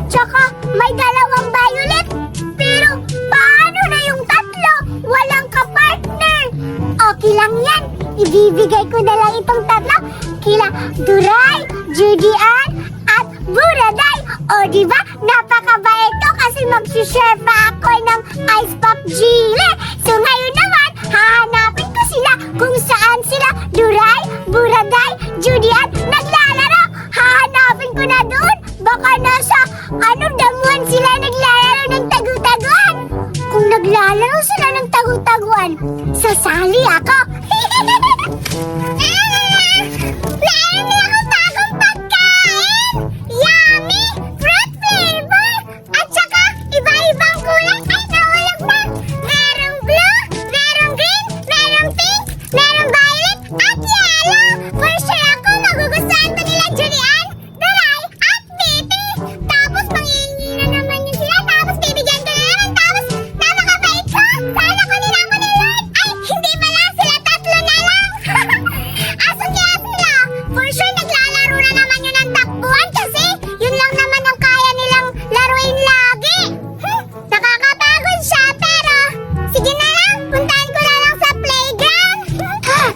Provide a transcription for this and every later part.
Tsaka may dalawang violet. Pero paano na yung tatlo? Walang kapartner. Okay lang yan. Ibibigay ko na lang itong tatlo kila Duray, Judy Ann, at Buraday. O diba, napakabait ko kasi mag-share pa ako ng Ice Pop Jelly. So ngayon naman, hahanapin ko sila kung saan sila Duray, Buraday, Judy Ann naglalaro. Hahanapin ko na doon. Baka nasa damuhan sila naglalaro ng tagu-taguan. Kung naglalaro sila ng tagu-taguan, sasali ako. Meron na akong bagong pagkain! Yummy! Fruit flavor! At saka, iba-ibang kulay ay nahulog na! Merong blue, merong green, merong pink, merong violet, at yellow! For sure ako magugustuhan to nila Julian, Daray, at Betty! Tapos mangingi na naman yun sila, tapos bibigyan ko na naman, tapos napakabait ko! Sana ko nila ako ni Lord! Ay, hindi pala sila tatlo na lang! Asan kaya sila? For sure naglalaro na naman yun ng takbuhan kasi yun lang naman ang kaya nilang laruin lagi. Nakakapagod siya pero sige na lang, puntahan ko na lang sa playground.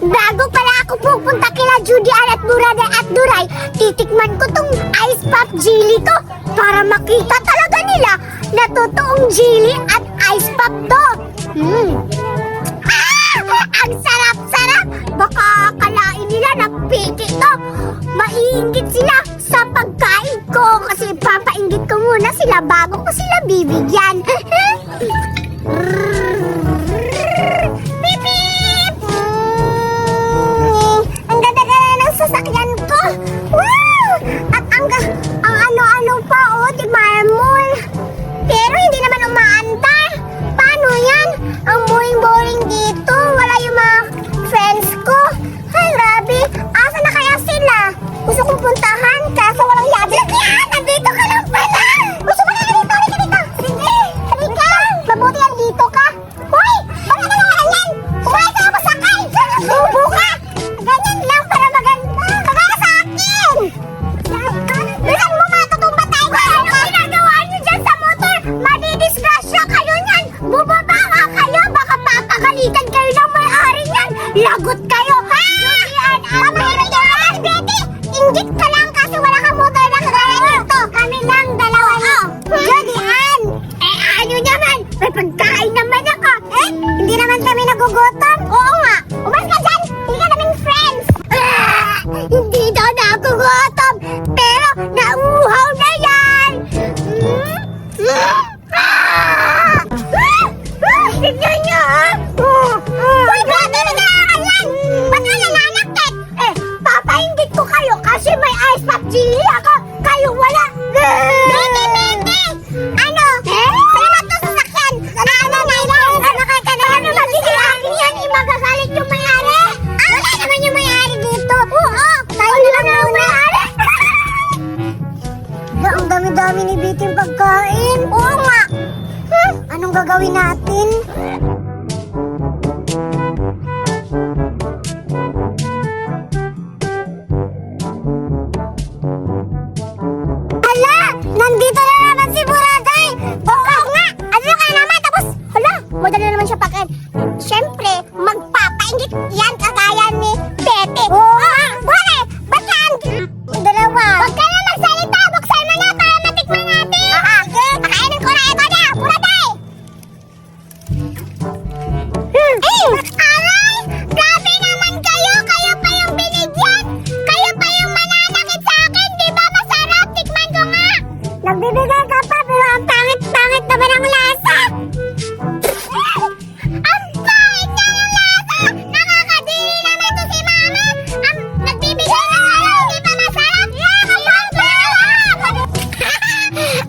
Bago pala ako pupunta kila Judy Ann at Buraday at Duray, titikman ko tong Ice Pop Jelly to para makita talaga nila na totoong jelly at ice pop to. Ang sarap-sarap! Baka akalain nila na piki to. Maiinggit sila sa pagkain ko kasi papainggit ko muna sila bago ko sila bibigyan. Beep, beep! Ang ganda-ganda ng sasakyan ko. Wow! At ang ano-ano pa, di marmol. Pero hindi naman umaandar. Paano yan? Ang boring-boring dito. Wala yung mga friends ko. Ay, grabe. Asa na kaya sila? Gusto kong puntahan kaso walang yabi. Yan! Nandito ka lang pala! Gusto mo na dito? Halika dito! Sige! Halika! Mabuti yan dito ka. Hoy! Bakit ka naman yan? Kumain ka na masakay! Subo ka! Ganyan lang para maganda. Kagaya sa akin! Bisan mo matutumba tayo! Ano ginagawa niyo dyan sa motor? Madidisgrasya kayo niyan! Bubaba nga kayo! Baka papagalitan kayo ng may-ari niyan! Lagot kayo! Julian! Pamahirap yan! Betty! Inggit ka lang kasi wala kang motor na kagaya nito! Kami lang dalawa niyo! Julian! Ano naman? May pagkain naman ako! Hindi naman kami nagugutom! Oo nga! Umas ka dyan! Hindi ka namin friends! Hindi daw nagugutom! Pero nauuhaw na yan! Tignan niyo, ha? Uy, Betty, nagkakakan yan! Ba't ka nananakit? Papainggit ko kayo kasi may Ice Pop Jelly ako! Kayo wala! Betty, Betty! Ano? Sa'yo na ito sasakyan! Ano magiging akin yan? Magagalit yung may-ari? Wala naman yung may-ari dito! Oo! Tayo lang yung may-ari! Ang dami-dami ni Betty yung pagkain! Oo nga! Anong gagawin natin? Hala! Nandito na naman si Buraday! Oo nga! Ano ka naman? Tapos, hala! Madali naman siya pagkain. Siyempre, magpapaingit yan kagaya ni Betty. Oo! Bore! Ba't yan? Dalawa. Huwag ka na magsalita! Buksan mo na para matikman natin! Sige! Pakainin ko na ito niya! Buraday! Aray! Grabe naman kayo! Kayo pa yung binigyan! Kayo pa yung mananakit sa akin! Di ba masarap? Tikman ko nga! Nagbibigay ka pa pero ang pangit-pangit naman ang lasa! Ang pangit na ng lasa! Nakakadiri naman to si Mama! Nagbibigay na kayo! Di ba masarap?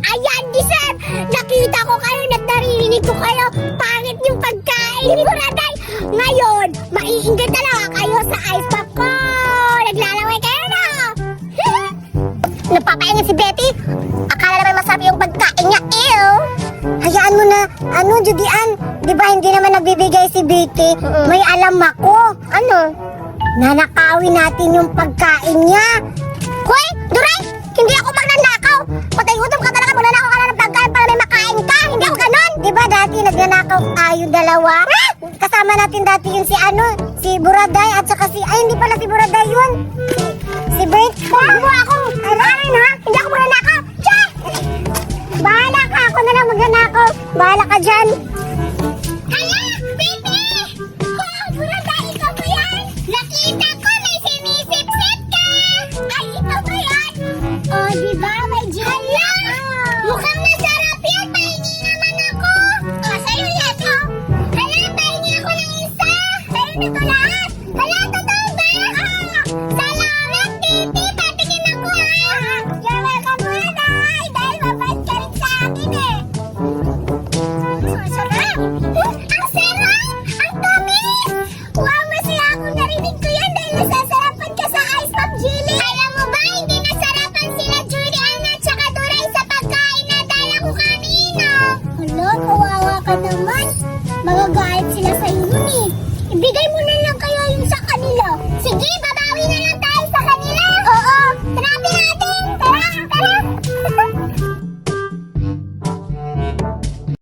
Ayan, deserve! Nakita ko kayo at narinig ko kayo! Pangit yung pagkain ni Buraday! Ngayon, maiinggit talaga kayo sa ice pop ko! Naglalaway kayo na! Napapaingit si Betty? Akala naman masarap yung pagkain niya, ew! Hayaan mo na, Judy Ann, di ba hindi naman nagbibigay si Betty? May alam ako. Ano? Nanakawin natin yung pagkain niya. Hoy, Duray! Hindi ako magnanakaw! Patay gutom ka talaga, magnanakaw dati nagnanakaw tayo dalawa. Kasama natin dati yun si si Buraday at saka ay hindi pala si Buraday yun.